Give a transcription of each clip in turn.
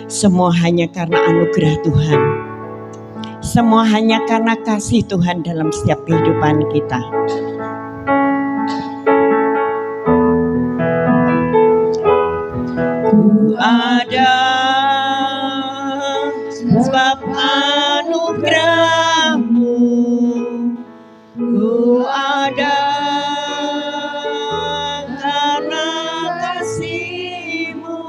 Semua hanya karena anugerah Tuhan. Semua hanya karena kasih Tuhan dalam setiap kehidupan kita. Ku ada sebab anugerah-Mu. Ku ada karena kasih-Mu,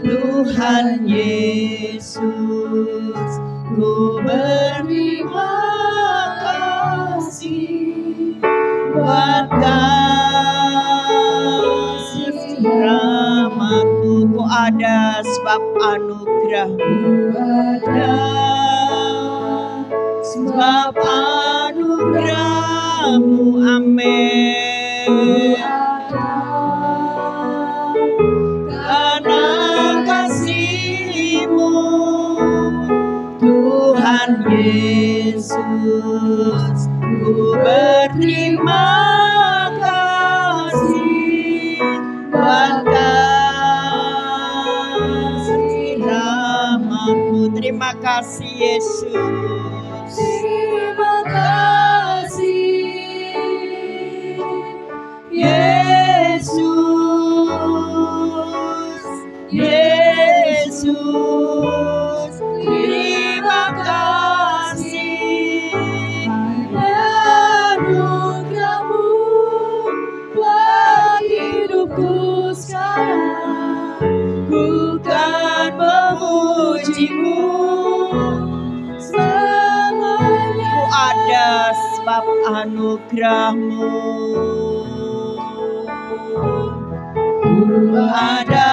Tuhan Yesus. Ku berterima kasih buat kasih rahmat-Mu. Ku ada sebab anugerah-Mu. Ada sebab anugerah-Mu. Amin. Karena kasih-Mu, Tuhan Yesus. Ku berterima kasih buat kasih rahmat-Mu. Terima kasih Yesus. Terima kasih Yesus. Yesus. Terima kasih anugerah-Mu buat hidupku sekarang. Ku kan memuji-Mu selamanya. Ku ada sebab anugerah-Mu. Ku ada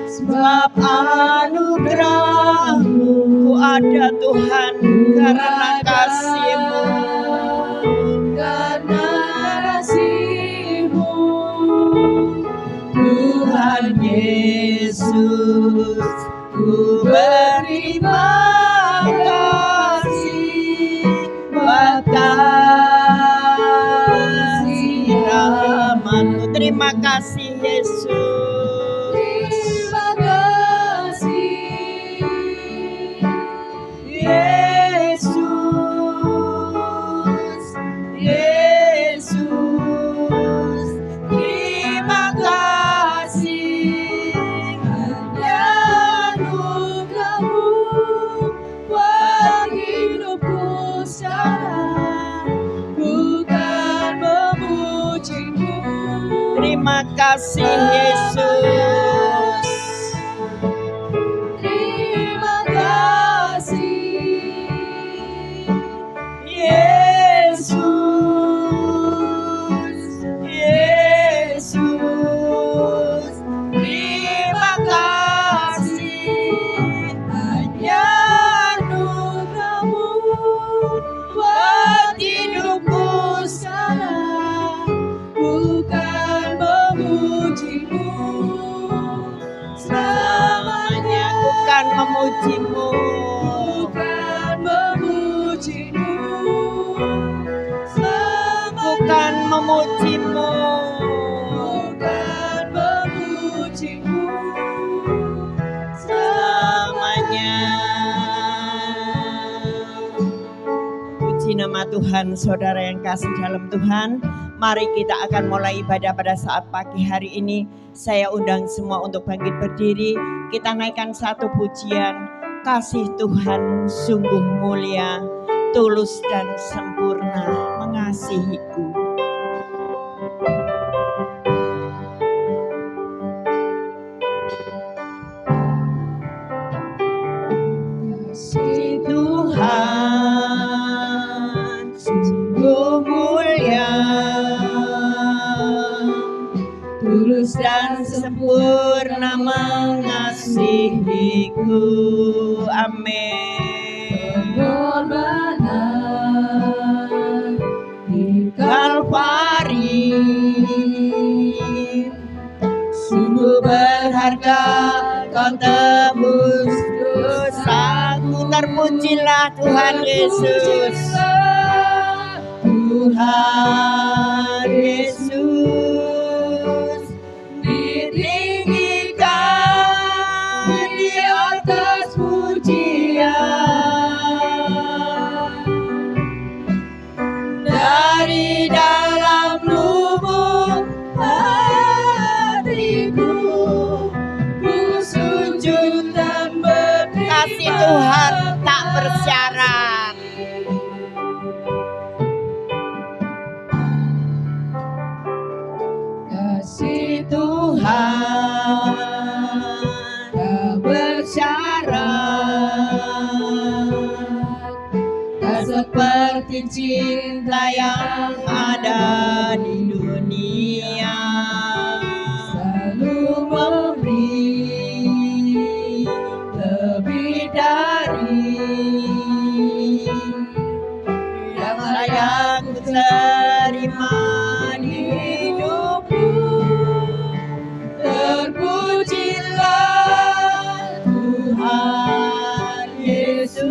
sebab anugerah-Mu. Ku ada Tuhan karena kasih-Mu. Karena kasih-Mu, Tuhan Yesus. Ku berterima kasih buat kasih rahmat-Mu. Terima kasih Yesus. Terima kasih Yesus. Yesus. Terima kasih hanya anugerah-Mu buat hidupku sekarang. Ku kan memuji-Mu. Terima kasih Yesus. Terima kasih Yesus. Yesus. Terima kasih hanya anugerah-Mu buat hidupku sekarang. Ku kan memuji-Mu selamanya. Ku kan memuji-Mu. Ku kan memuji-Mu selamanya. Ku kan memuji-Mu. Ku kan memuji-Mu selamanya. Puji nama Tuhan, saudara yang kasih dalam Tuhan. Mari kita akan mulai ibadah pada saat pagi hari ini. Saya undang semua untuk bangkit berdiri. Kita naikkan satu pujian. Kasih Tuhan sungguh mulia, tulus dan sempurna mengasihiku. Kasih Tuhan sungguh mulia, tulus dan sempurna mengasihiku. Amin. Pengorbanan di Kalvari sungguh berharga, Kau tebus dosaku. Terpujilah Tuhan Yesus. Tuhan Yesus ditinggikan Tuhan tak bersyarat. Kasih Tuhan tak bersyarat, tak seperti cinta yang ada di dunia. Selalu memberi lebih dari yang layak ku terima di hidupku. Terpujilah Tuhan Yesus,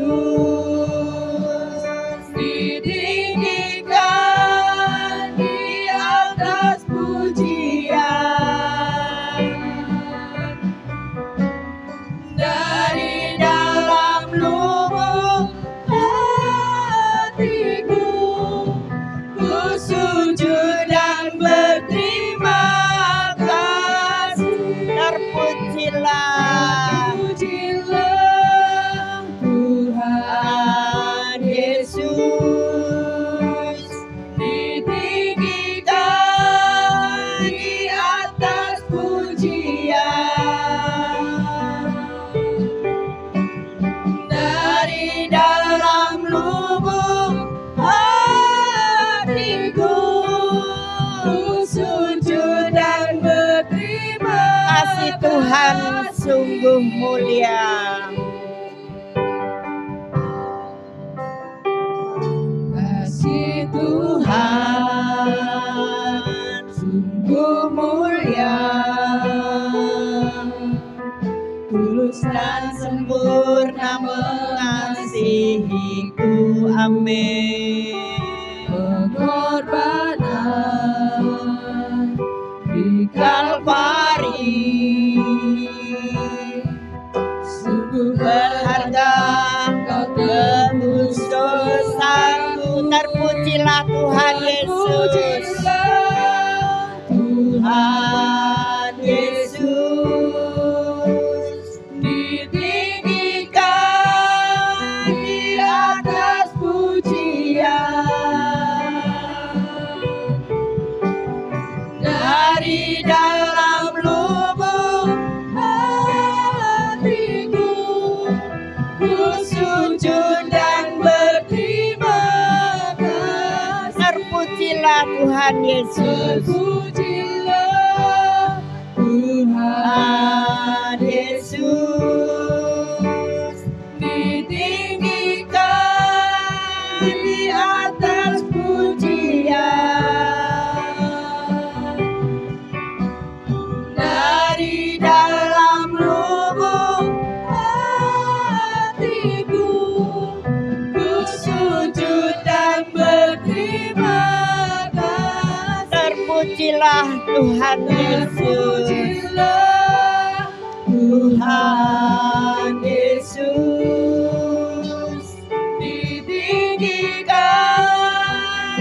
ditinggikan di atas pujian. Dari dalam lubuk hatiku, ku sujud dan berterima kasih. Terpujilah Tuhan Yesus, ditinggikan di atas pujian. Dari dalam lubuk hatiku, ku sujud dan berterima kasih. Tuhan sungguh mulia. Kasih Tuhan sungguh mulia, tulus dan sempurna mengasihiku. Amin. Pengorbanan di Kalvari sungguh berharga, Kau tebus dosaku. Terpujilah Tuhan Yesus, Tuhan Yesus, ditinggikan di atas pujian. Dari dalam lubuk hatiku, ku sujud dan berterima kasih. Terpujilah Tuhan Yesus, terpujilah Tuhan Yesus, ditinggikan di atas pujian. Dari dalam lubuk hatiku, ku sujud dan berterima kasih. Terpujilah Tuhan Yesus, Tuhan Yesus, ditinggikan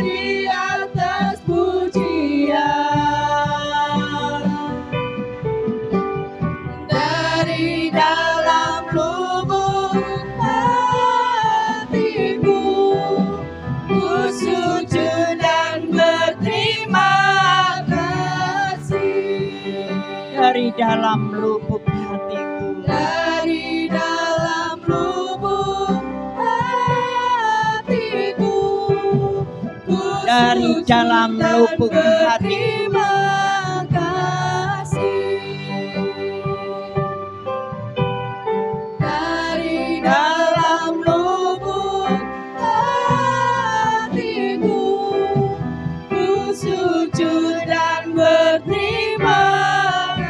di atas pujian. Dari dalam lubuk hatiku, ku sujud dan berterima kasih. Dari dalam lubuk hatiku, dari dalam lubuk hatiku, dari dalam lubuk hatiku, dari dalam lubuk hatiku, ku sujud dan berterima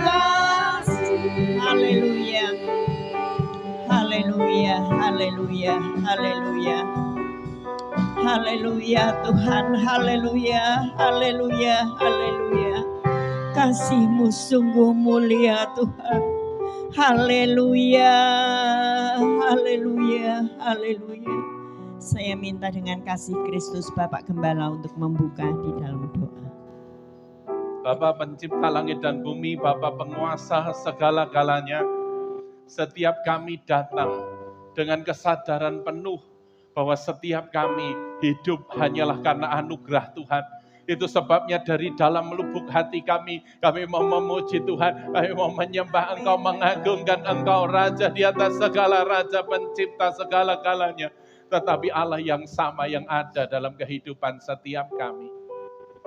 kasih. Haleluya, haleluya, haleluya, haleluya. Haleluya Tuhan, haleluya, haleluya, haleluya. Kasih-Mu sungguh mulia Tuhan. Haleluya, haleluya, haleluya. Saya minta dengan kasih Kristus Bapak Gembala untuk membuka di dalam doa. Bapa pencipta langit dan bumi, Bapa penguasa segala-galanya, setiap kami datang dengan kesadaran penuh bahwa setiap kami hidup hanyalah karena anugerah Tuhan. Itu sebabnya dari dalam lubuk hati kami mau memuji Tuhan, kami mau menyembah Engkau, mengagungkan Engkau, Raja di atas segala Raja, pencipta segala-galanya. Tetapi Allah yang sama yang ada dalam kehidupan setiap kami.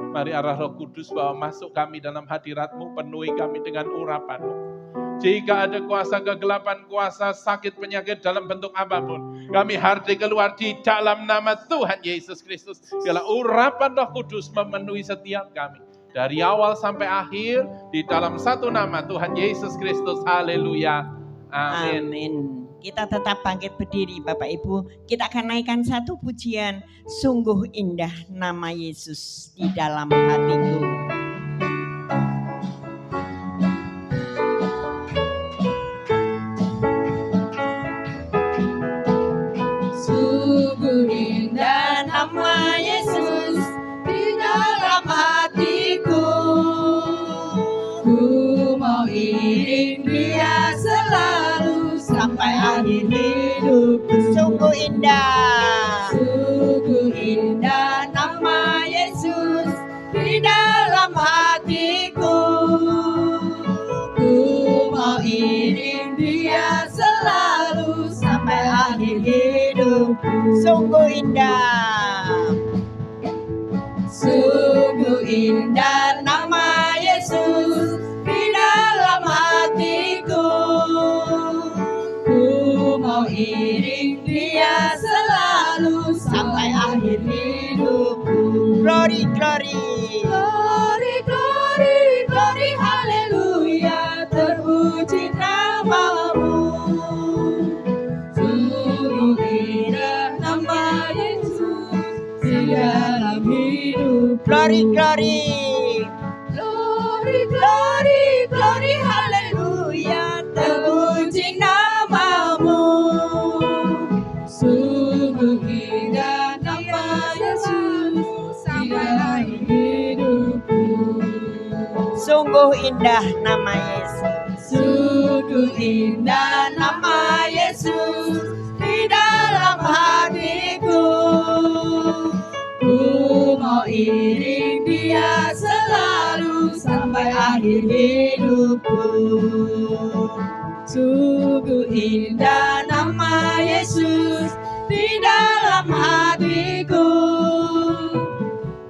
Mari arah Roh Kudus bawa masuk kami dalam hadirat-Mu, penuhi kami dengan urapan-Mu. Jika ada kuasa kegelapan, kuasa sakit, penyakit dalam bentuk apapun, kami hardik keluar di dalam nama Tuhan Yesus Kristus. Biarlah urapan Roh Kudus memenuhi setiap kami. Dari awal sampai akhir, di dalam satu nama Tuhan Yesus Kristus. Haleluya. Amin. Amin. Kita tetap bangkit berdiri Bapak Ibu. Kita akan naikkan satu pujian. Sungguh indah nama Yesus di dalam hatiku. Sungguh indah nama Yesus di dalam hatiku. Ku mau iring Dia selalu sampai akhir hidupku. Sungguh indah. Sungguh indah nama Yesus di dalam hatiku. Ku mau iring Dia selalu sampai akhir hidupku. Sungguh indah. Sungguh indah nama Yesus di dalam hatiku. Ku mau iring Dia selalu sampai akhir hidupku. Glory, glory. Glory, glory, glory, haleluya, terpuji namamu. Sungguh indah nama Yesus di dalam hidup. Glory, glory. Glory, glory, glory, haleluya, terpuji namamu. Sungguh indah nama Yesus di dalam hidupku. Sungguh indah nama Yesus. Sungguh indah nama Yesus di dalam hatiku. Ku mau iring Dia selalu sampai akhir hidupku. Sungguh indah nama Yesus di dalam hatiku.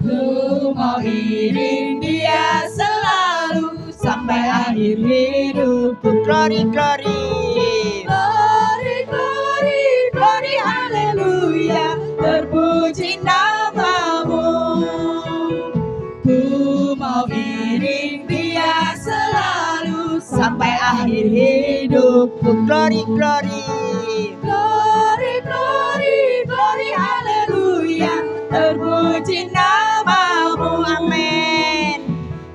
Ku mau iring Dia selalu sampai akhir hidupku. Glory, glory. Glory, glory, glory, haleluya, terpuji namamu. Ku mau iring Dia selalu sampai akhir hidupku. Glory, glory. Glory, glory, glory, haleluya, terpuji namamu. Amin.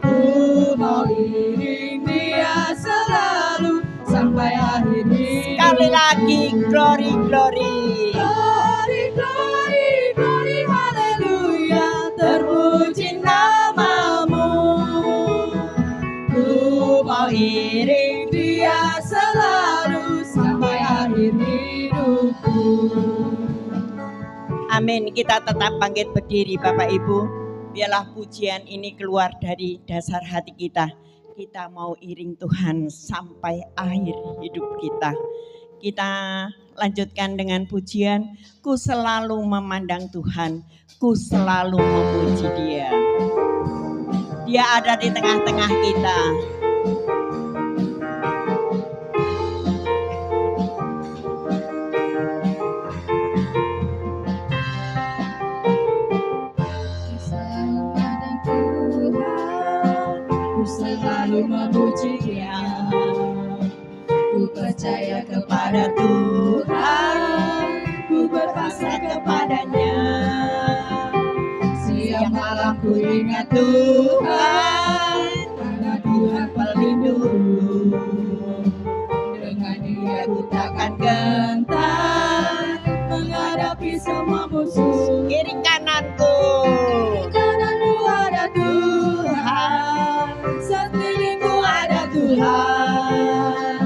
Ku mau iring Dia selalu sampai akhir hidupku. Sekali lagi, glory, glory. Glory, glory, glory, haleluya, terpuji namamu. Ku mau iring Dia selalu sampai akhir hidupku. Amin. Kita tetap bangkit berdiri Bapak Ibu. Biarlah pujian ini keluar dari dasar hati kita. Kita mau iring Tuhan sampai akhir hidup kita. Kita lanjutkan dengan pujian, ku selalu memandang Tuhan, ku selalu memuji Dia. Dia ada di tengah-tengah kita. Ku selalu memuji Dia. Ku percaya kepada Tuhan, ku berpasrah kepadanya. Siang malam ku ingat Tuhan, karena Tuhan pelindungku. Dengan Dia ku takkan gentar menghadapi semua musuh. Kiri kananku. Di kananku ada Tuhan, sekelilingku ada Tuhan.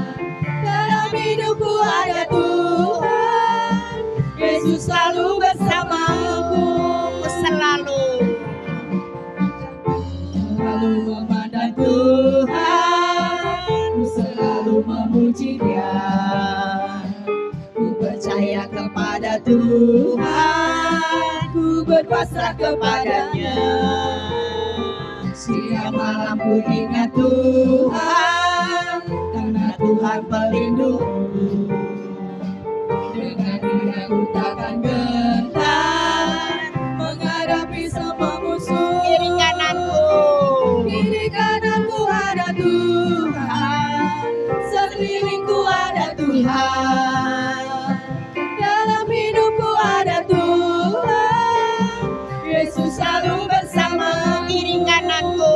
Dalam hidupku ada Tuhan. memuji Dia. Ku percaya kepada Tuhan, ku berpasrah kepadanya. Siang malam ku ingat Tuhan, karena Tuhan pelindungku. Dengan Dia ku takkan gentar menghadapi semua musuh. Kiri kananku, Kiri kananku ada Tuhan, sekelilingku ada Tuhan, dalam hidupku ada Tuhan. Yesus selalu bersama. kiri kananku,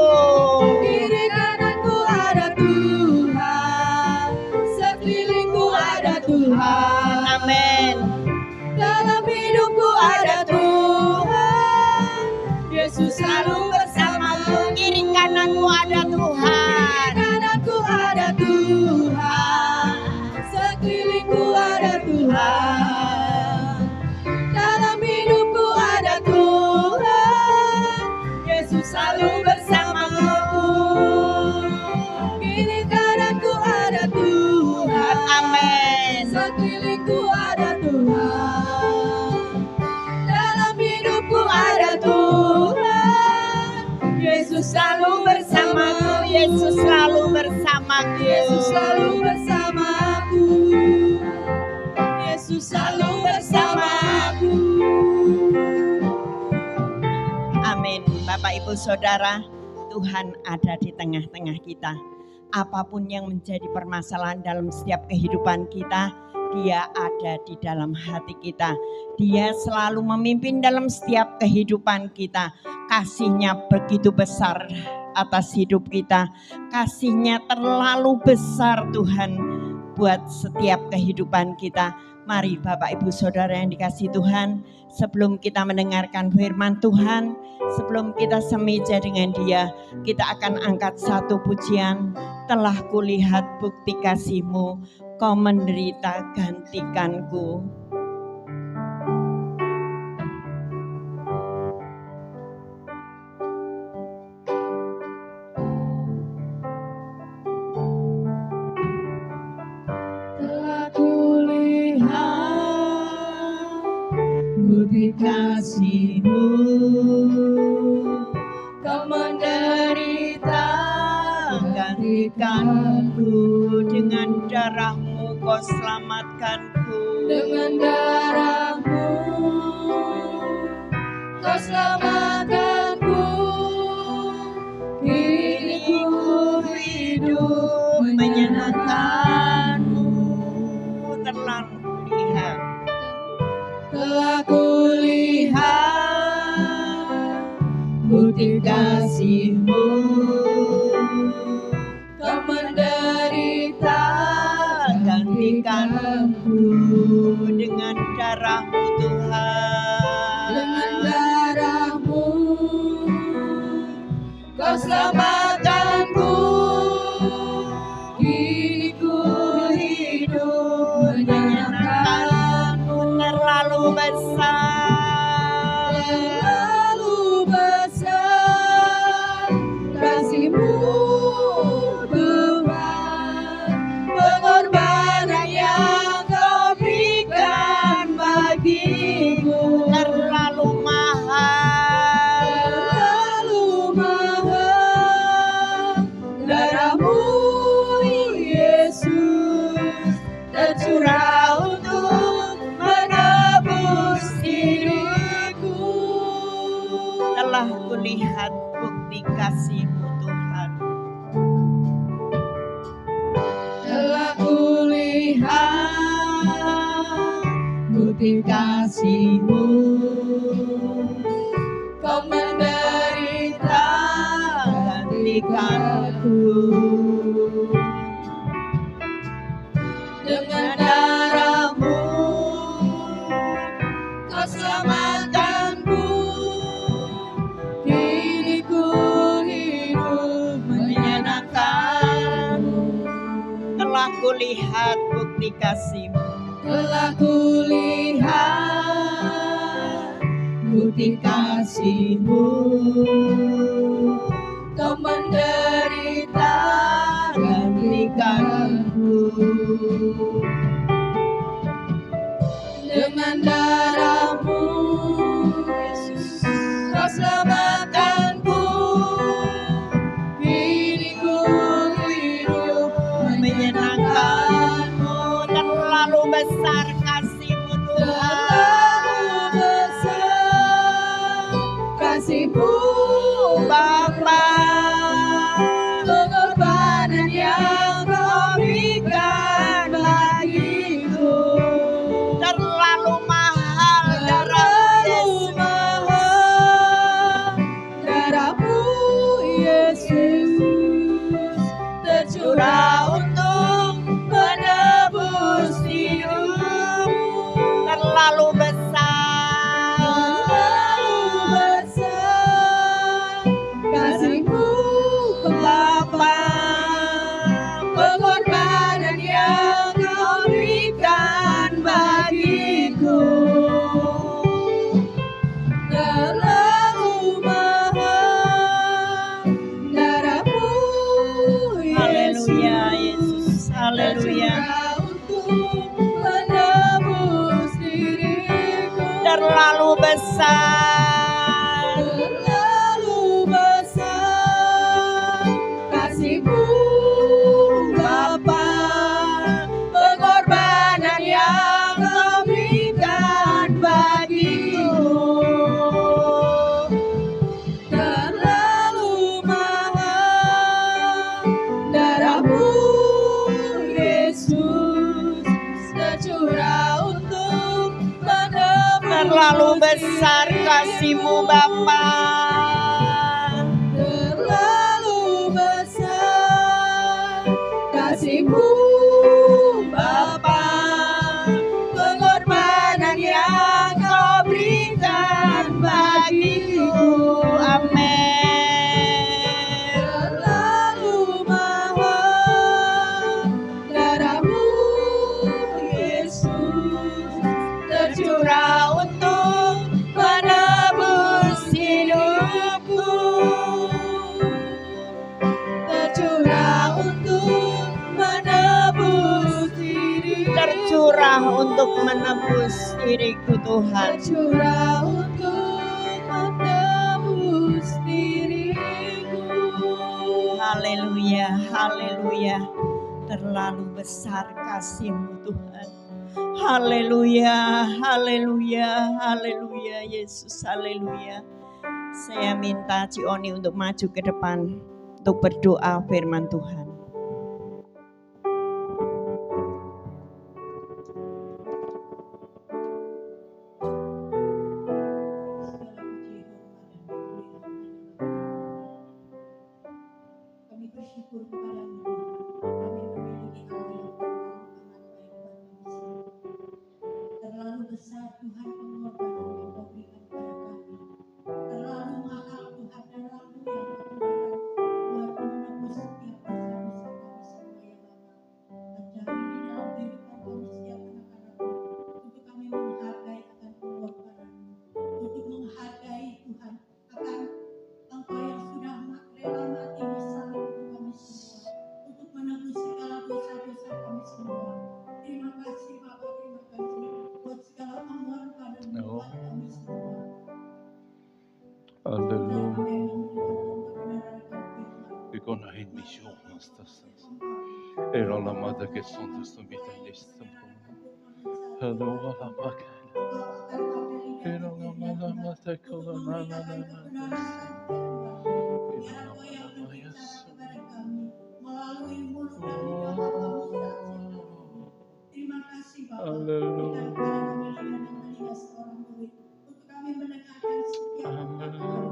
Kiri kananku ada Tuhan, sekelilingku ada Tuhan. amin. Dalam hidupku ada Tuhan, Yesus selalu bersamaku. Kiri kananku ada Tuhan, Kananku ada Tuhan, sekelilingku ada Tuhan. Dalam hidupku ada Tuhan, Yesus selalu bersamaku. Kiri kananku ada Tuhan, amin. sekelilingku ada Tuhan. Dalam hidupku ada Tuhan, Yesus selalu bersamaku. Yesus selalu bersamaku. Yesus selalu bersamaku. Yesus selalu bersamaku. Amin. Bapak Ibu Saudara, Tuhan ada di tengah-tengah kita. Apapun yang menjadi permasalahan dalam setiap kehidupan kita, Dia ada di dalam hati kita. Dia selalu memimpin dalam setiap kehidupan kita. Kasih-Nya begitu besar atas hidup kita. Kasih-Nya terlalu besar Tuhan buat setiap kehidupan kita. Mari Bapak Ibu Saudara yang dikasihi Tuhan, sebelum kita mendengarkan firman Tuhan, sebelum kita semeja dengan Dia, kita akan angkat satu pujian. Telah kulihat bukti kasih-Mu, Kau menderita gantikanku. Telah kulihat bukti kasih-Mu, Kau menderita gantikanku. Dengan darah-Mu Kau selamatkanku. Dengan darah-Mu Kau selamatkanku. Kini ku hidup menyenangkan-Mu. Telah kulihat, Telah kulihat bukti kasih-Mu, Kau menderita gantikanku. dengan darah-Mu Tuhan. Dengan darah-Mu Kau selamatkanku. Kini ku hidup menyenangkan-Mu. Terlalu besar, Terlalu besar kasih-Mu Tuhan, pengorbanan yang Kau berikan bagiku. terlalu mahal, Terlalu mahal, darah-Mu Yesus tercurah untuk menebus hidupku. telah kulihat bukti kasih-Mu Tuhan. Telah kulihat bukti kasih-Mu, Kau menderita gantikanku. Dengan darah-Mu Kau selamatkanku. Kini ku hidup menyenangkan-Mu. Telah kulihat bukti kasih-Mu. Telah kulihat bukti kasih-Mu, Kau menderita gantikanku. besar kasih-Mu Tuhan. Terlalu besar kasih-Mu Bapa, pengorbanan yang Kau berikan bagiku. terlalu mahal darah Terlalu mahal darah-Mu Yesus tercurah untuk menebus hidupku. terlalu besar. Terlalu besar kasih-Mu Bapa, pengorbanan yang Kau berikan bagiku. Terlalu mahal darah-Mu Haleluya Yesus Yesus, haleluya. tercurah untuk menebus diriku. Terlalu besar. Terlalu besar kasih-Mu Bapa, pengorbanan yang Kau berikan bagiku. Terlalu mahal darah-Mu Yesus tercurah untuk menebus. Terlalu besar kasih-Mu Bapa. Terlalu besar kasih-Mu Bapa, pengorbanan yang Kau berikan bagiku. Amin. Terlalu mahal darah-Mu Yesus tercurah untuk menebus hidupku. Tercurah untuk menebus diriku. Tercurah untuk menebus diriku Tuhan. Tercurah untuk menebus diriku. Haleluya, haleluya. Terlalu besar kasih-Mu Tuhan. Haleluya, haleluya, haleluya Yesus, haleluya. Saya minta Cioni untuk maju ke depan untuk berdoa firman Tuhan. Kami bersyukur kepada-Mu. Kami memiliki Allah yang sangat baik buat kami. Terlalu besar Tuhan pengorbanan yang Kau berikan kepada kami. Terlalu mahal Tuhan darah-Mu yang Kau gunakan buat menebus setiap dosa-dosa kami semua ya Bapa. Ajar di dalam kehidupan kami setiap anak-anak-Mu untuk kami menghargai akan pengorbanan-Mu, untuk menghargai Tuhan akan Engkau yang sudah rela mati di salib untuk kami semua, untuk menebus segala dosa-dosa kami semua. Terima kasih Bapa, terima kasih buat segala pengorbanan-Mu buat kami semua. Haleluya. Ikonahin mission hastasas. Eralamada que son tus vidas. Halo alamaka. Eralamada mata kolomana. Melalui mulut kami dapat kami saksikan. Terima kasih Bapak. Haleluya. Berikan kepada kami telinga seorang murid untuk kami mendengarkan setiap kata kami.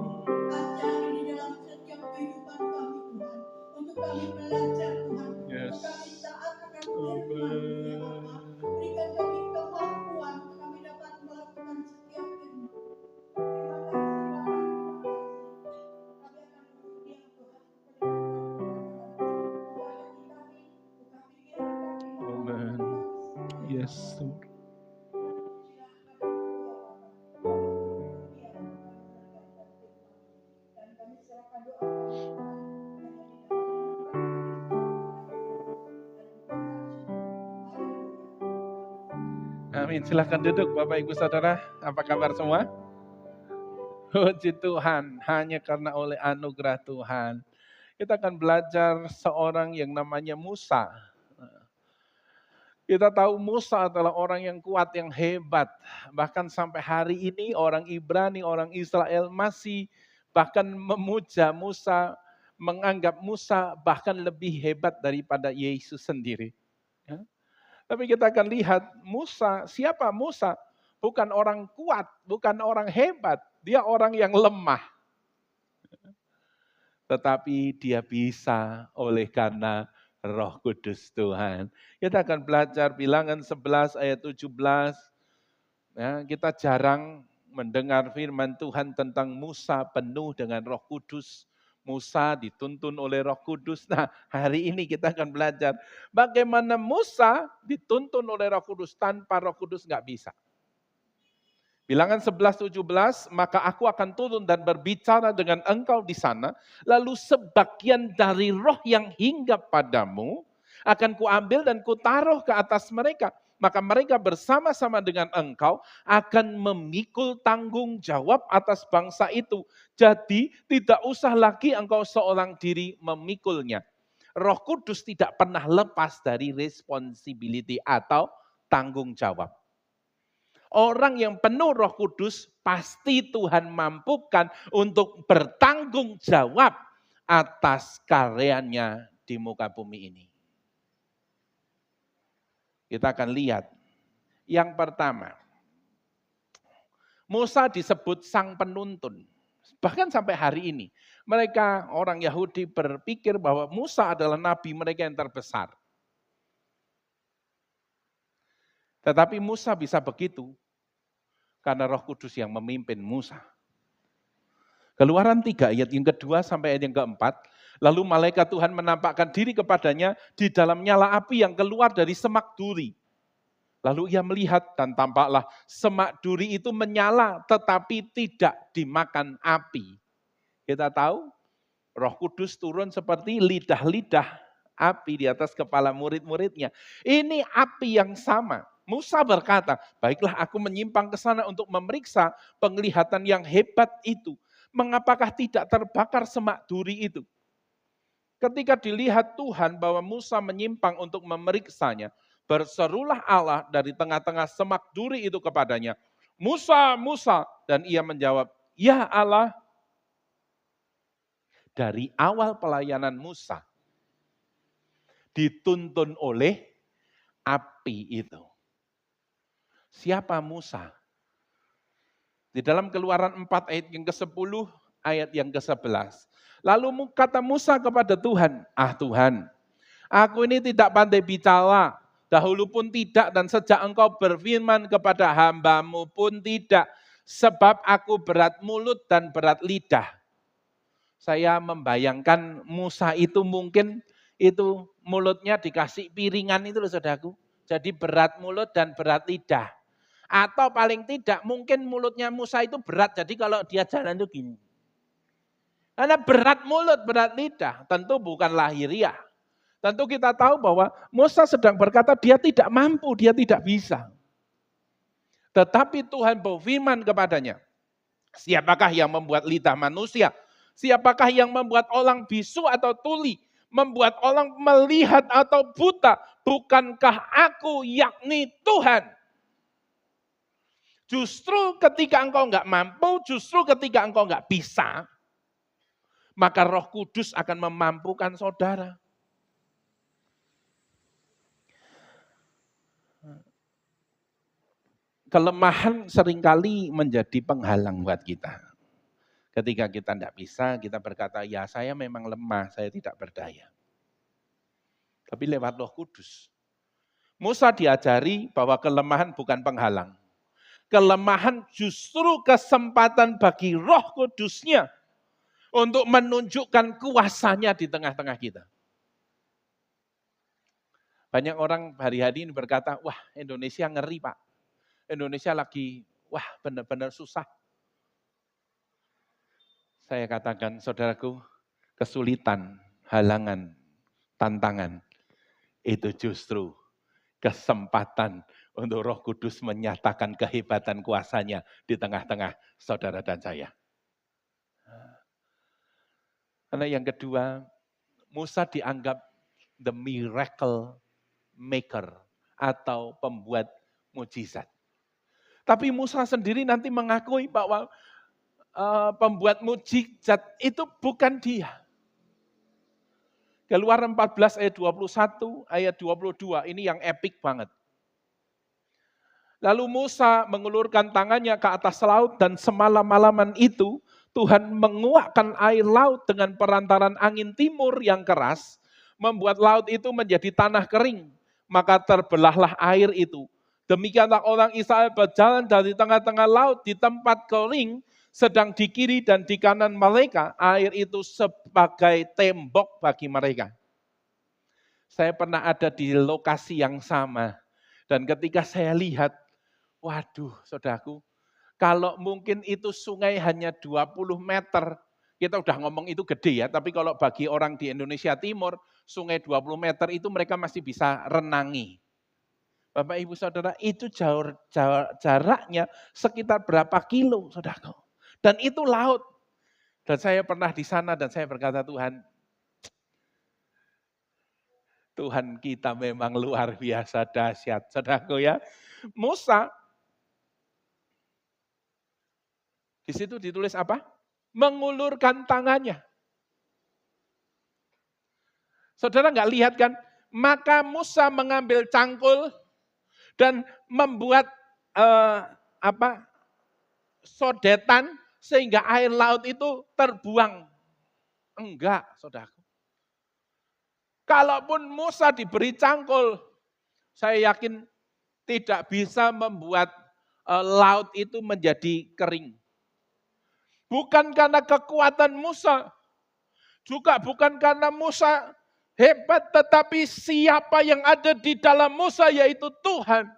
Ajari di dalam setiap kehidupan kami Tuhan. Untuk kami belajar Tuhan. Yes. Untuk kami taat akan firman-Mu ya Bapa. Berikan kami kemampuan untuk kami dapat melakukan setiap firman. Terima kasih Bapak. Terima kasih. Kami akan berdiam Tuhan. Buka hati kami, buka pikiran kami. Amen. Yes, Lord. Dan kami serahkan doa kami Amin. Silahkan duduk Bapak Ibu Saudara. Apa kabar semua? Puji Tuhan, hanya karena oleh anugerah Tuhan. Kita akan belajar seorang yang namanya Musa. Kita tahu Musa adalah orang yang kuat, yang hebat. Bahkan sampai hari ini orang Ibrani, orang Israel masih bahkan memuja Musa, menganggap Musa bahkan lebih hebat daripada Yesus sendiri. Ya. Tapi kita akan lihat Musa, siapa Musa? Bukan orang kuat, bukan orang hebat. Dia orang yang lemah. Tetapi dia bisa oleh karena Roh Kudus Tuhan. Kita akan belajar Bilangan 11 ayat 17. Ya, kita jarang mendengar firman Tuhan tentang Musa penuh dengan Roh Kudus. Musa dituntun oleh Roh Kudus. Nah, hari ini kita akan belajar bagaimana Musa dituntun oleh Roh Kudus. Tanpa Roh Kudus nggak bisa. Bilangan 11:17, maka aku akan turun dan berbicara dengan engkau di sana, lalu sebagian dari roh yang hinggap padamu akan kuambil dan kutaruh ke atas mereka. Maka mereka bersama-sama dengan engkau akan memikul tanggung jawab atas bangsa itu. Jadi tidak usah lagi engkau seorang diri memikulnya. Roh Kudus tidak pernah lepas dari responsibility atau tanggung jawab. Orang yang penuh Roh Kudus pasti Tuhan mampukan untuk bertanggung jawab atas karyanya di muka bumi ini. Kita akan lihat. Yang pertama, Musa disebut sang penuntun. Bahkan sampai hari ini, mereka orang Yahudi berpikir bahwa Musa adalah nabi mereka yang terbesar. Tetapi Musa bisa begitu karena Roh Kudus yang memimpin Musa. Keluaran 3 ayat yang kedua sampai ayat yang keempat. Lalu malaikat Tuhan menampakkan diri kepadanya di dalam nyala api yang keluar dari semak duri. Lalu ia melihat dan tampaklah semak duri itu menyala tetapi tidak dimakan api. Kita tahu Roh Kudus turun seperti lidah-lidah api di atas kepala murid-muridnya. Ini api yang sama. Musa berkata, baiklah aku menyimpang ke sana untuk memeriksa penglihatan yang hebat itu. Mengapakah tidak terbakar semak duri itu? Ketika dilihat Tuhan bahwa Musa menyimpang untuk memeriksanya, berserulah Allah dari tengah-tengah semak duri itu kepadanya, Musa, Musa. Dan ia menjawab, ya Allah. Dari awal pelayanan Musa, dituntun oleh api itu. Siapa Musa? Di dalam Keluaran 4 ayat yang ke-10, ayat yang ke-11. Lalu kata Musa kepada Tuhan, Tuhan, aku ini tidak pandai bicara, dahulu pun tidak, dan sejak engkau berfirman kepada hambamu pun tidak, sebab aku berat mulut dan berat lidah. Saya membayangkan Musa itu mungkin itu mulutnya dikasih piringan itu loh saudaraku. Jadi berat mulut dan berat lidah. Atau paling tidak mungkin mulutnya Musa itu berat, jadi kalau dia jalan itu gini. Karena berat mulut, berat lidah, tentu bukan lahiriah. Tentu kita tahu bahwa Musa sedang berkata dia tidak mampu, dia tidak bisa. Tetapi Tuhan berfirman kepadanya, siapakah yang membuat lidah manusia? Siapakah yang membuat orang bisu atau tuli? Membuat orang melihat atau buta? Bukankah aku yakni Tuhan? Justru ketika engkau enggak mampu, justru ketika engkau enggak bisa, maka Roh Kudus akan memampukan saudara. Kelemahan seringkali menjadi penghalang buat kita. Ketika kita tidak bisa, kita berkata, ya saya memang lemah, saya tidak berdaya. Tapi lewat Roh Kudus. Musa diajari bahwa kelemahan bukan penghalang. Kelemahan justru kesempatan bagi Roh Kudusnya untuk menunjukkan kuasanya di tengah-tengah kita. Banyak orang hari-hari ini berkata, wah Indonesia ngeri Pak. Indonesia lagi, wah benar-benar susah. Saya katakan, saudaraku, kesulitan, halangan, tantangan, itu justru kesempatan untuk Roh Kudus menyatakan kehebatan kuasanya di tengah-tengah saudara dan saya. Karena yang kedua, Musa dianggap the miracle maker atau pembuat mujizat. Tapi Musa sendiri nanti mengakui bahwa pembuat mujizat itu bukan dia. Keluaran 14 ayat 21, ayat 22, ini yang epik banget. Lalu Musa mengulurkan tangannya ke atas laut dan semalam-malaman itu Tuhan menguakkan air laut dengan perantaran angin timur yang keras, membuat laut itu menjadi tanah kering. Maka terbelahlah air itu. Demikianlah orang Israel berjalan dari tengah-tengah laut di tempat kering, sedang di kiri dan di kanan mereka, air itu sebagai tembok bagi mereka. Saya pernah ada di lokasi yang sama. Dan ketika saya lihat, waduh saudaraku, kalau mungkin itu sungai hanya 20 meter, kita udah ngomong itu gede ya, tapi kalau bagi orang di Indonesia Timur, sungai 20 meter itu mereka masih bisa renangi. Bapak Ibu Saudara, itu jaraknya sekitar berapa kilo, saudaraku. Dan itu laut. Dan saya pernah di sana dan saya berkata, Tuhan kita memang luar biasa dahsyat, saudaraku ya. Musa, di situ ditulis apa? Mengulurkan tangannya. Saudara nggak lihat kan? Maka Musa mengambil cangkul dan membuat sodetan sehingga air laut itu terbuang. Enggak, saudaraku. Kalaupun Musa diberi cangkul, saya yakin tidak bisa membuat laut itu menjadi kering. Bukan karena kekuatan Musa, juga bukan karena Musa hebat, tetapi siapa yang ada di dalam Musa yaitu Tuhan,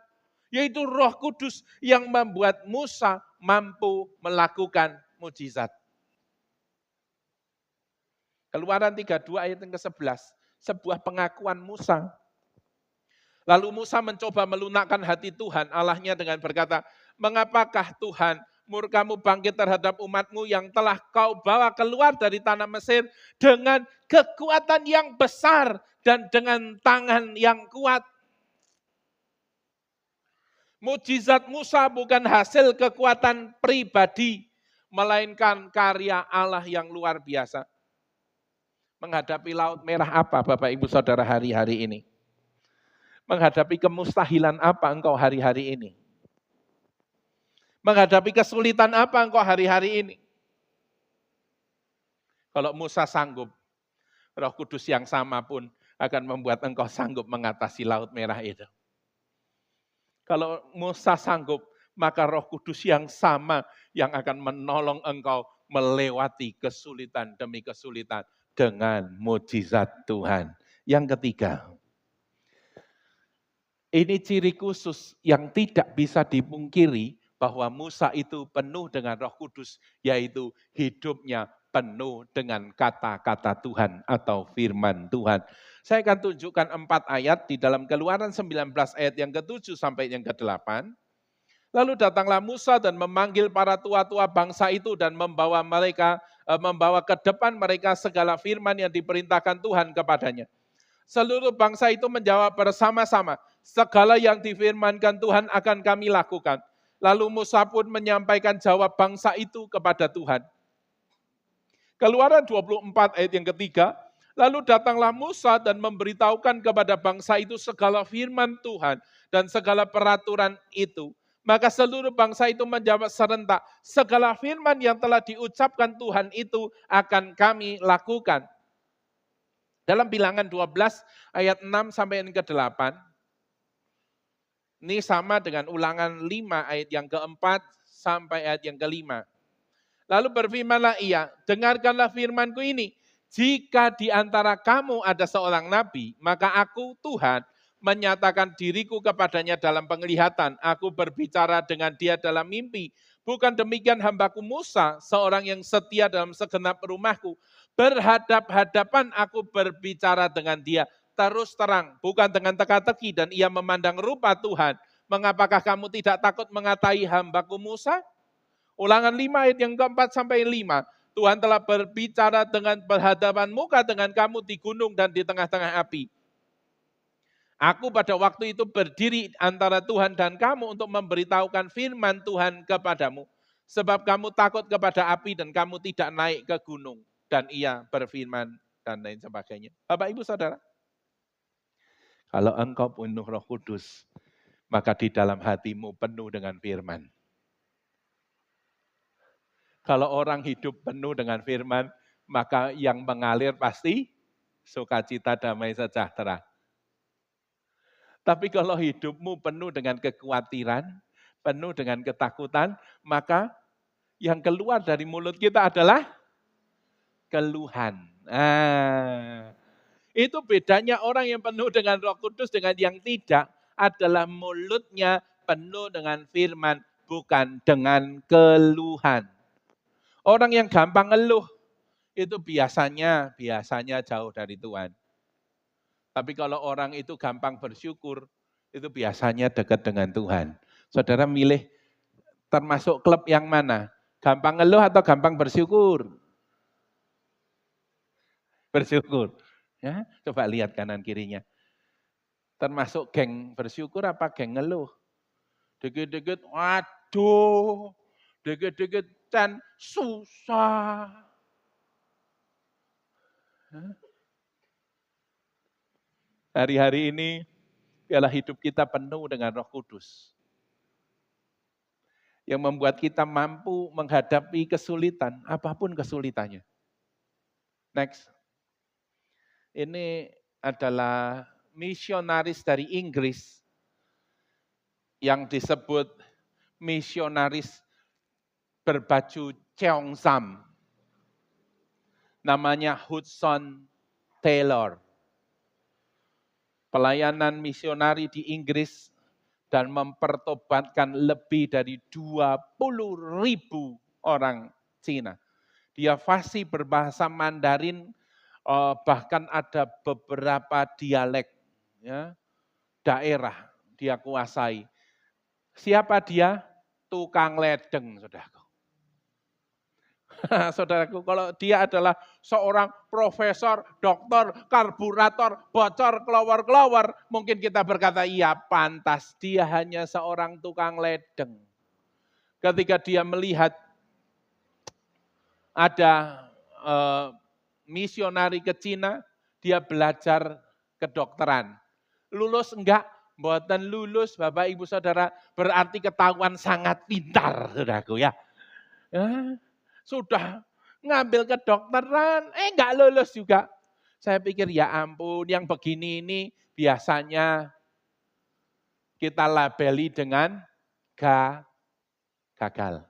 yaitu Roh Kudus yang membuat Musa mampu melakukan mujizat. Keluaran 32 ayat yang ke-11, sebuah pengakuan Musa. Lalu Musa mencoba melunakkan hati Tuhan Allahnya dengan berkata, mengapakah Tuhan murkamu bangkit terhadap umatmu yang telah kau bawa keluar dari tanah Mesir dengan kekuatan yang besar dan dengan tangan yang kuat. Mujizat Musa bukan hasil kekuatan pribadi, melainkan karya Allah yang luar biasa. Menghadapi Laut Merah apa Bapak Ibu Saudara hari-hari ini? Menghadapi kemustahilan apa engkau hari-hari ini? Menghadapi kesulitan apa engkau hari-hari ini? Kalau Musa sanggup, Roh Kudus yang sama pun akan membuat engkau sanggup mengatasi Laut Merah itu. Kalau Musa sanggup, maka Roh Kudus yang sama yang akan menolong engkau melewati kesulitan demi kesulitan dengan mujizat Tuhan. Yang ketiga, ini ciri khusus yang tidak bisa dipungkiri bahwa Musa itu penuh dengan Roh Kudus, yaitu hidupnya penuh dengan kata-kata Tuhan atau firman Tuhan. Saya akan tunjukkan 4 ayat di dalam Keluaran 19 ayat yang ke-7 sampai yang ke-8. Lalu datanglah Musa dan memanggil para tua-tua bangsa itu dan membawa ke depan mereka segala firman yang diperintahkan Tuhan kepadanya. Seluruh bangsa itu menjawab bersama-sama, segala yang difirmankan Tuhan akan kami lakukan. Lalu Musa pun menyampaikan jawab bangsa itu kepada Tuhan. Keluaran 24 ayat yang ketiga, lalu datanglah Musa dan memberitahukan kepada bangsa itu segala firman Tuhan dan segala peraturan itu. Maka seluruh bangsa itu menjawab serentak, segala firman yang telah diucapkan Tuhan itu akan kami lakukan. Dalam Bilangan 12 ayat 6 sampai yang ke-8, ini sama dengan Ulangan 5 ayat yang ke-4 sampai ayat yang ke-5. Lalu berfirmanlah ia, dengarkanlah firmanku ini, jika di antara kamu ada seorang nabi, maka aku Tuhan menyatakan diriku kepadanya dalam penglihatan, aku berbicara dengan dia dalam mimpi. Bukan demikian hambaku Musa, seorang yang setia dalam segenap rumahku, berhadap-hadapan aku berbicara dengan dia, terus terang, bukan dengan teka-teki, dan ia memandang rupa Tuhan. Mengapakah kamu tidak takut mengatai hambaku Musa? Ulangan 5 ayat yang ke-4 sampai 5. Tuhan telah berbicara dengan berhadapan muka dengan kamu di gunung dan di tengah-tengah api. Aku pada waktu itu berdiri antara Tuhan dan kamu untuk memberitahukan firman Tuhan kepadamu. Sebab kamu takut kepada api dan kamu tidak naik ke gunung. Dan ia berfirman dan lain sebagainya. Bapak Ibu Saudara, kalau engkau penuh Roh Kudus, maka di dalam hatimu penuh dengan firman. Kalau orang hidup penuh dengan firman, maka yang mengalir pasti sukacita, damai, sejahtera. Tapi kalau hidupmu penuh dengan kekhawatiran, penuh dengan ketakutan, maka yang keluar dari mulut kita adalah keluhan. Itu bedanya orang yang penuh dengan Roh Kudus dengan yang tidak, adalah mulutnya penuh dengan firman, bukan dengan keluhan. Orang yang gampang ngeluh, itu biasanya jauh dari Tuhan. Tapi kalau orang itu gampang bersyukur, itu biasanya dekat dengan Tuhan. Saudara milih termasuk klub yang mana? Gampang ngeluh atau gampang bersyukur? Bersyukur. Ya, coba lihat kanan kirinya. Termasuk geng bersyukur apa geng ngeluh? Dikit-dikit, waduh, dikit-dikit can susah. Hari-hari ini, biarlah hidup kita penuh dengan Roh Kudus. Yang membuat kita mampu menghadapi kesulitan, apapun kesulitannya. Next. Ini adalah misionaris dari Inggris yang disebut misionaris berbaju Cheongsam. Namanya Hudson Taylor. Pelayanan misionari di Inggris dan mempertobatkan lebih dari 20.000 orang Cina. Dia fasih berbahasa Mandarin, bahkan ada beberapa dialek ya, daerah dia kuasai. Siapa dia? Tukang ledeng, saudaraku. Saudaraku, kalau dia adalah seorang profesor, doktor, karburator, bocor, kelawar-kelawar, mungkin kita berkata, iya pantas, dia hanya seorang tukang ledeng. Ketika dia melihat ada misionari ke Cina, dia belajar kedokteran. Lulus enggak? Mboten lulus, Bapak Ibu Saudara, berarti ketahuan sangat pintar, saudaraku ya. Sudah ngambil kedokteran, enggak lulus juga. Saya pikir ya ampun, yang begini ini biasanya kita labeli dengan gagal.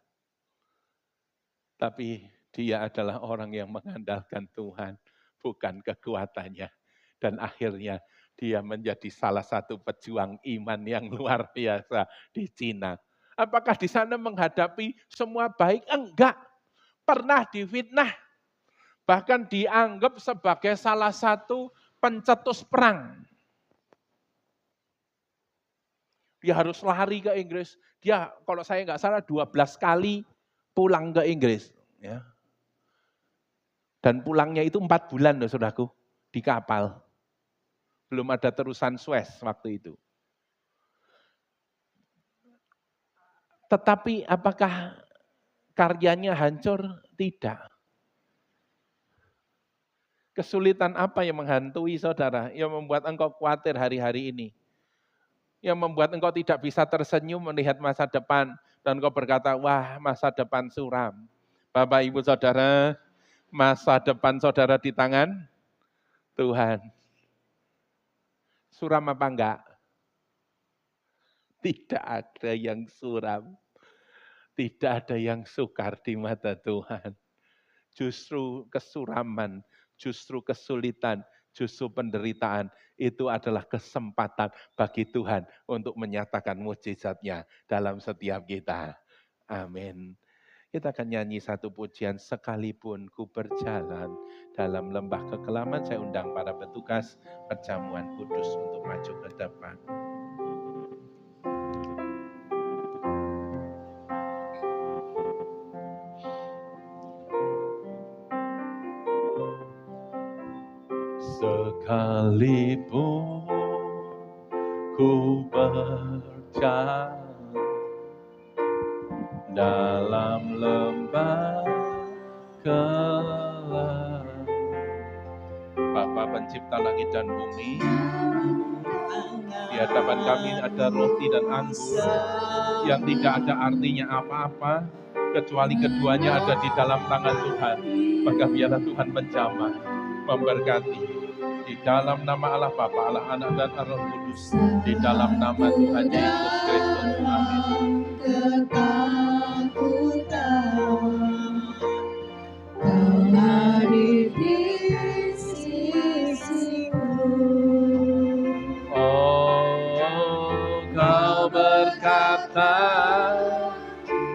Tapi dia adalah orang yang mengandalkan Tuhan, bukan kekuatannya. Dan akhirnya dia menjadi salah satu pejuang iman yang luar biasa di Cina. Apakah di sana menghadapi semua baik? Enggak. Pernah difitnah. Bahkan dianggap sebagai salah satu pencetus perang. Dia harus lari ke Inggris. Dia kalau saya nggak salah 12 kali pulang ke Inggris. Ya. Dan pulangnya itu 4 bulan loh saudaraku, di kapal. Belum ada terusan Suez waktu itu. Tetapi apakah karyanya hancur? Tidak. Kesulitan apa yang menghantui saudara, yang membuat engkau khawatir hari-hari ini? Yang membuat engkau tidak bisa tersenyum melihat masa depan, dan engkau berkata, wah masa depan suram. Bapak Ibu Saudara, masa depan saudara di tangan Tuhan. Suram apa enggak? Tidak ada yang suram. Tidak ada yang sukar di mata Tuhan. Justru kesuraman, justru kesulitan, justru penderitaan, itu adalah kesempatan bagi Tuhan untuk menyatakan mukjizat-Nya dalam setiap kita. Amin. Kita akan nyanyi satu pujian, sekalipun ku berjalan dalam lembah kekelaman. Saya undang para petugas perjamuan kudus untuk maju ke depan. Sekalipun ku berjalan dalam lembah gelap. Bapa pencipta langit dan bumi, di hadapan kami ada roti dan anggur yang tidak ada artinya apa-apa, kecuali keduanya ada di dalam tangan Tuhan. Maka biarlah Tuhan menjamah, memberkati. Di dalam nama Allah Bapa, Allah Anak dan Roh Kudus, di dalam nama Tuhan Yesus Kristus. Amin. Ketakutan, Kau hadir di sisiku. Oh, Kau berkata,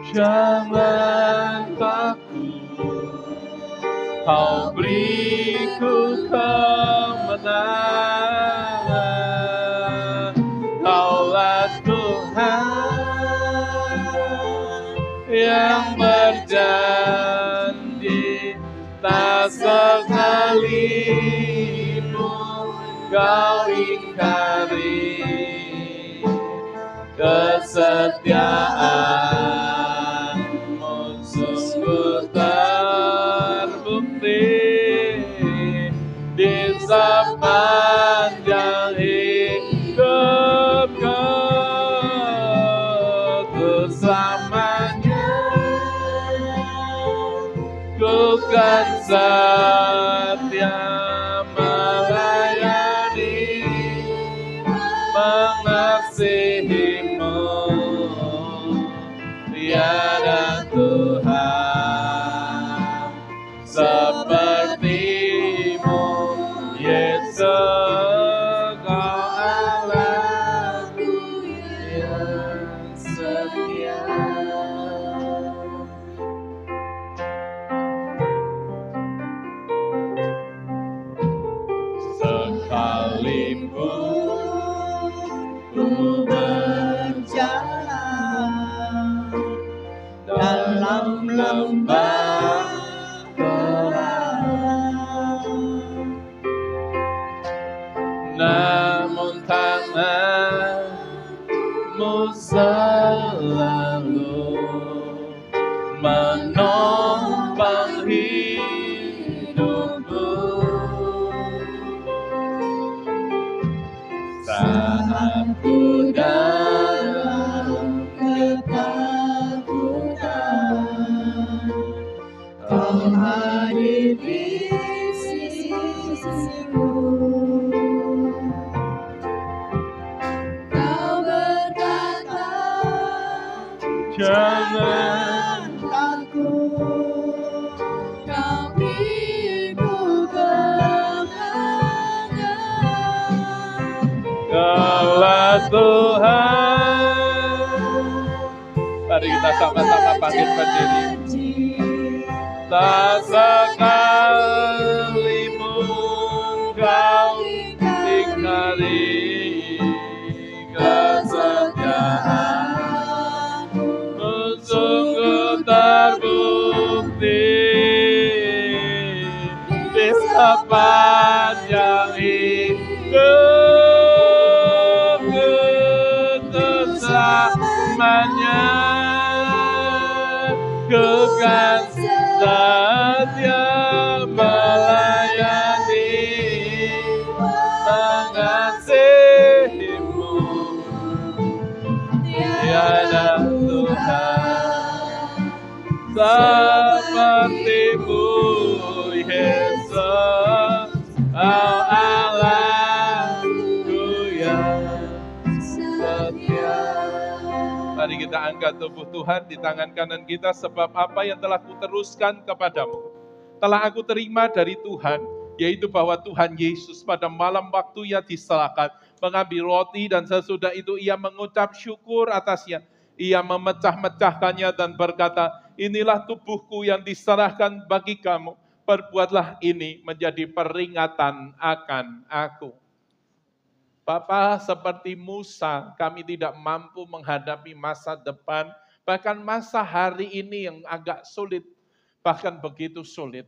jangan takut, Kau beriku kemenangan. Kaulah Tuhan yang berjanji, tak sekali pun Kau ingkari kesetiaan-Mu sungguh terbukti di sepanjang hidupku. Selamanya ku kan setia melayani, mengasihi-Mu, tiada Tuhan seperti-Mu, Yesus, Kau Allahku yang setia. Sekalipun ku berjalan dalam lembah gelap, namun tangan-Mu selalu menopang hidupku. Saat ku dalam ketakutan, Kau hadir di sisiku. Kau berkata, jangan takut, Kau beriku kemenangan. Kaulah Tuhan. Mari kita sama-sama bangkit berdiri. Tak sekali pun Kau ingkari kesetiaan-Mu sungguh terbukti di sepanjang hidupku. Selamanya ku kan setia melayani, mengasihi-Mu, tiada Tuhan seperti-Mu, Yesus, Kau Allahku yang setia. Mari kita angkat tubuh Tuhan di tangan kanan kita, sebab apa yang telah kuteruskan kepadamu telah aku terima dari Tuhan, yaitu bahwa Tuhan Yesus pada malam waktu Ia diserahkan mengambil roti, dan sesudah itu Ia mengucap syukur atasnya. Ia memecah-mecahkannya dan berkata, inilah tubuhku yang diserahkan bagi kamu. Perbuatlah ini menjadi peringatan akan aku. Bapa, seperti Musa, kami tidak mampu menghadapi masa depan, bahkan masa hari ini yang agak sulit, bahkan begitu sulit.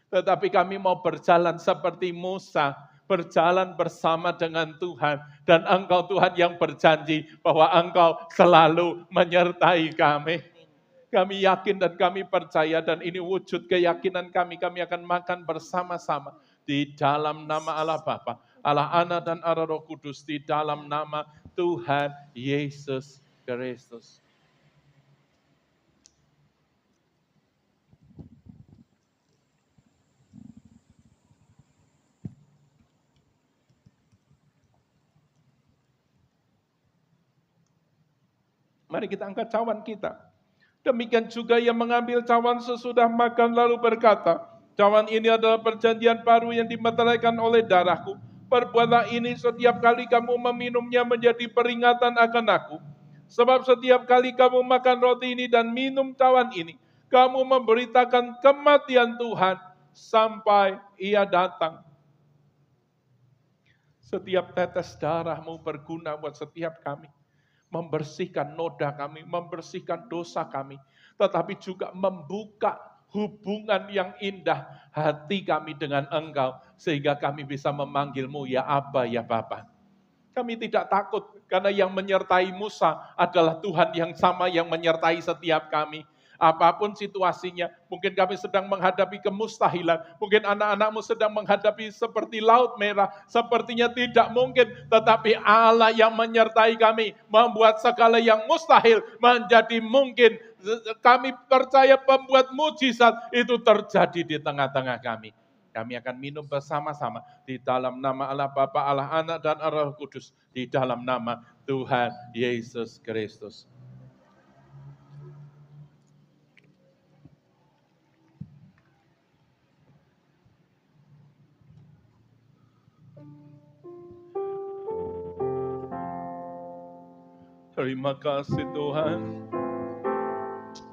Tetapi kami mau berjalan seperti Musa, berjalan bersama dengan Tuhan. Dan Engkau Tuhan yang berjanji bahwa Engkau selalu menyertai kami. Kami yakin dan kami percaya dan ini wujud keyakinan kami. Kami akan makan bersama-sama di dalam nama Allah Bapa, Allah Anak dan Allah Roh Kudus, di dalam nama Tuhan Yesus Kristus. Mari kita angkat cawan kita. Demikian juga yang mengambil cawan sesudah makan lalu berkata, cawan ini adalah perjanjian baru yang dimeteraikan oleh darahku. Perbuatlah ini setiap kali kamu meminumnya menjadi peringatan akan aku. Sebab setiap kali kamu makan roti ini dan minum cawan ini, kamu memberitakan kematian Tuhan sampai Ia datang. Setiap tetes darahmu berguna buat setiap kami. Membersihkan noda kami, membersihkan dosa kami, tetapi juga membuka hubungan yang indah hati kami dengan Engkau, sehingga kami bisa memanggilmu ya Aba, ya Bapa. Kami tidak takut, karena yang menyertai Musa adalah Tuhan yang sama yang menyertai setiap kami. Apapun situasinya, mungkin kami sedang menghadapi kemustahilan, mungkin anak-anakmu sedang menghadapi seperti laut merah, sepertinya tidak mungkin, tetapi Allah yang menyertai kami, membuat segala yang mustahil menjadi mungkin. Kami percaya pembuat mujizat itu terjadi di tengah-tengah kami. Kami akan minum bersama-sama di dalam nama Allah Bapa, Allah Anak dan Allah Roh Kudus, di dalam nama Tuhan Yesus Kristus. Terima kasih Tuhan.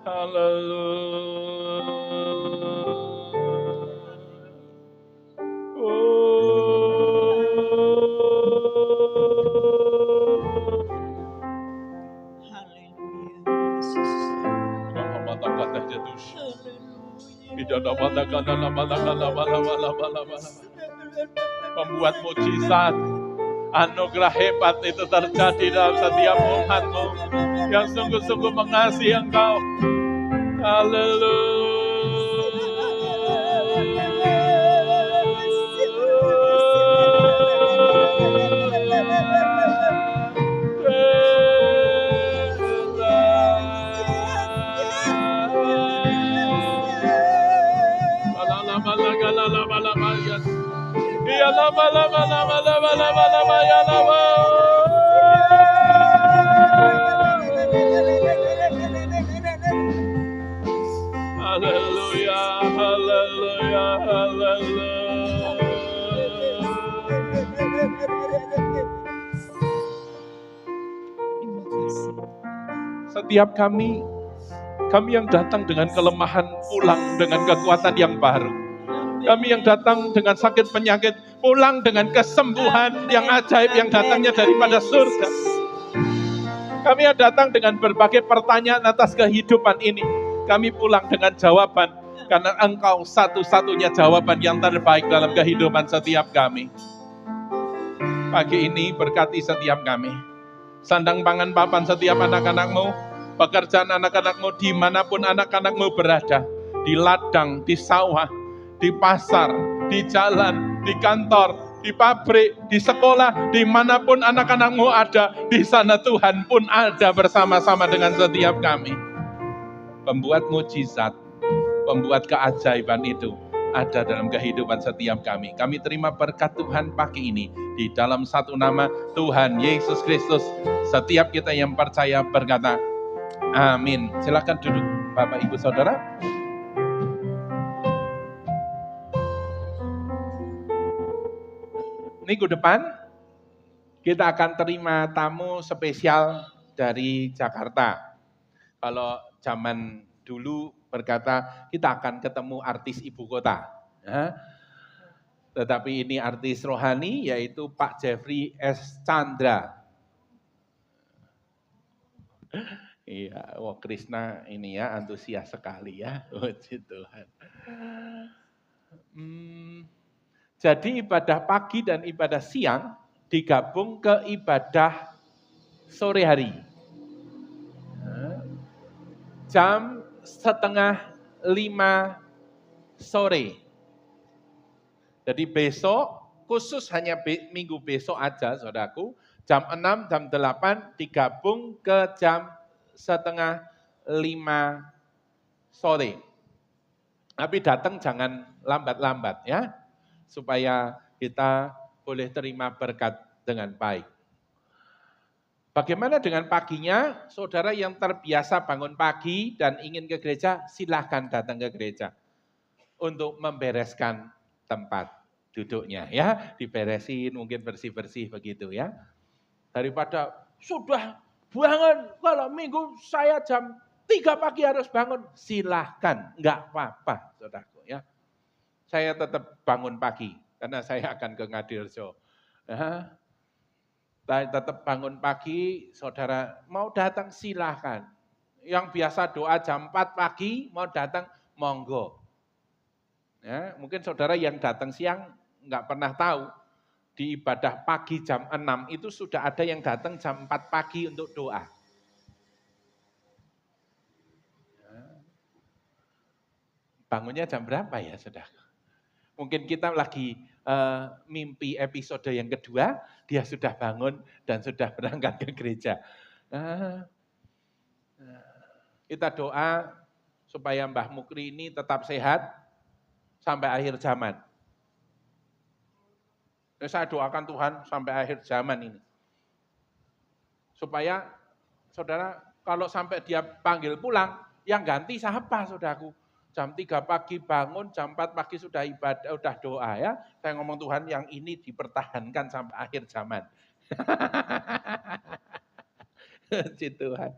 Haleluya. Membuat mujizat, anugerah hebat itu terjadi dalam setiap umatmu yang sungguh-sungguh mengasihi Engkau. Haleluya, haleluya, haleluya. Setiap kami yang datang dengan kelemahan pulang dengan kekuatan yang baru. Kami yang datang dengan sakit penyakit pulang dengan kesembuhan yang ajaib yang datangnya daripada surga. Kami yang datang dengan berbagai pertanyaan atas kehidupan ini. Kami pulang dengan jawaban, karena Engkau satu-satunya jawaban yang terbaik dalam kehidupan setiap kami. Pagi ini berkati setiap kami. Sandang pangan papan setiap anak-anakmu, pekerjaan anak-anakmu dimanapun anak-anakmu berada. Di ladang, di sawah, di pasar, di jalan, di kantor, di pabrik, di sekolah, dimanapun anak-anakmu ada, di sana Tuhan pun ada bersama-sama dengan setiap kami. Pembuat mujizat, pembuat keajaiban itu ada dalam kehidupan setiap kami. Kami terima berkat Tuhan pagi ini di dalam satu nama Tuhan Yesus Kristus. Setiap kita yang percaya berkata, amin. Silakan duduk Bapak Ibu Saudara. Minggu depan kita akan terima tamu spesial dari Jakarta. Kalau zaman dulu berkata kita akan ketemu artis ibu kota. Tetapi ini artis rohani yaitu Pak Jeffrey S. Chandra. Iya, Krishna ini ya antusias sekali ya. Puji Tuhan. Jadi ibadah pagi dan ibadah siang digabung ke ibadah sore hari. Jam 4:30 sore. Jadi besok, khusus hanya minggu besok aja saudaraku, jam 6, jam 8 digabung ke jam 4:30 sore. Tapi datang jangan lambat-lambat ya, supaya kita boleh terima berkat dengan baik. Bagaimana dengan paginya? Saudara yang terbiasa bangun pagi dan ingin ke gereja, silahkan datang ke gereja untuk membereskan tempat duduknya ya, diberesin, mungkin bersih-bersih begitu ya. Daripada sudah bangun, kalau minggu saya jam 3 pagi harus bangun, silahkan, enggak apa-apa saudaraku ya. Saya tetap bangun pagi, karena saya akan ke Ngadirejo. Ya. Saya tetap bangun pagi, saudara mau datang silahkan. Yang biasa doa jam 4 pagi, mau datang monggo. Ya, mungkin saudara yang datang siang enggak pernah tahu, di ibadah pagi jam 6 itu sudah ada yang datang jam 4 pagi untuk doa. Bangunnya jam berapa ya saudara? Mungkin kita lagi mimpi episode yang kedua, dia sudah bangun dan sudah berangkat ke gereja. Kita doa supaya Mbah Mukri ini tetap sehat sampai akhir zaman. Saya doakan Tuhan sampai akhir zaman ini. Supaya saudara kalau sampai dia panggil pulang, yang ganti siapa saudaraku? Jam 3 pagi bangun, jam 4 pagi sudah ibadah, sudah doa ya. Saya ngomong Tuhan yang ini dipertahankan sampai akhir zaman. Puji Tuhan.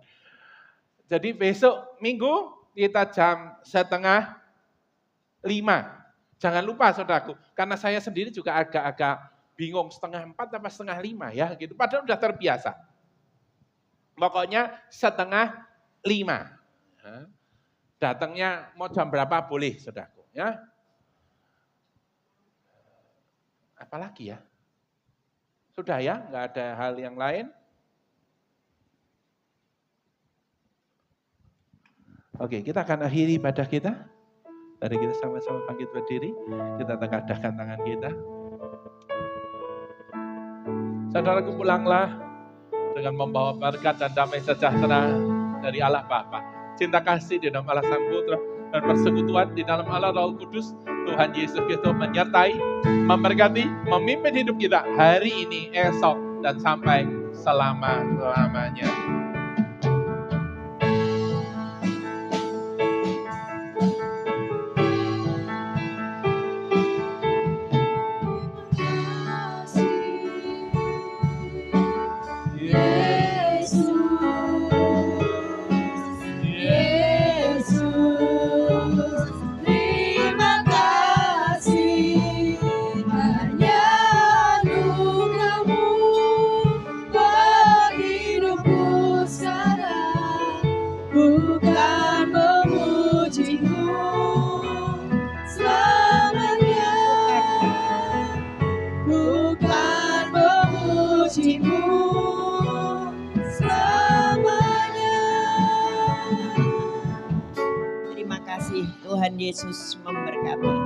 Jadi besok minggu kita jam 4:30. Jangan lupa saudaraku, karena saya sendiri juga agak-agak bingung 4:30 apa 4:30 ya gitu. Padahal sudah terbiasa. Pokoknya 4:30. Datangnya mau jam berapa boleh saudaraku ya. Apalagi ya? Sudah ya, nggak ada hal yang lain. Oke, kita akan akhiri ibadah kita. Mari kita sama-sama bangkit berdiri, kita tengadahkan tangan kita. Saudaraku pulanglah dengan membawa berkat dan damai sejahtera dari Allah Bapa. Cinta kasih di dalam Allah Sang Putra dan persekutuan di dalam Allah Roh Kudus, Tuhan Yesus Kristus menyertai, memberkati, memimpin hidup kita hari ini, esok, dan sampai selama-lamanya. Tuhan Yesus memberkati.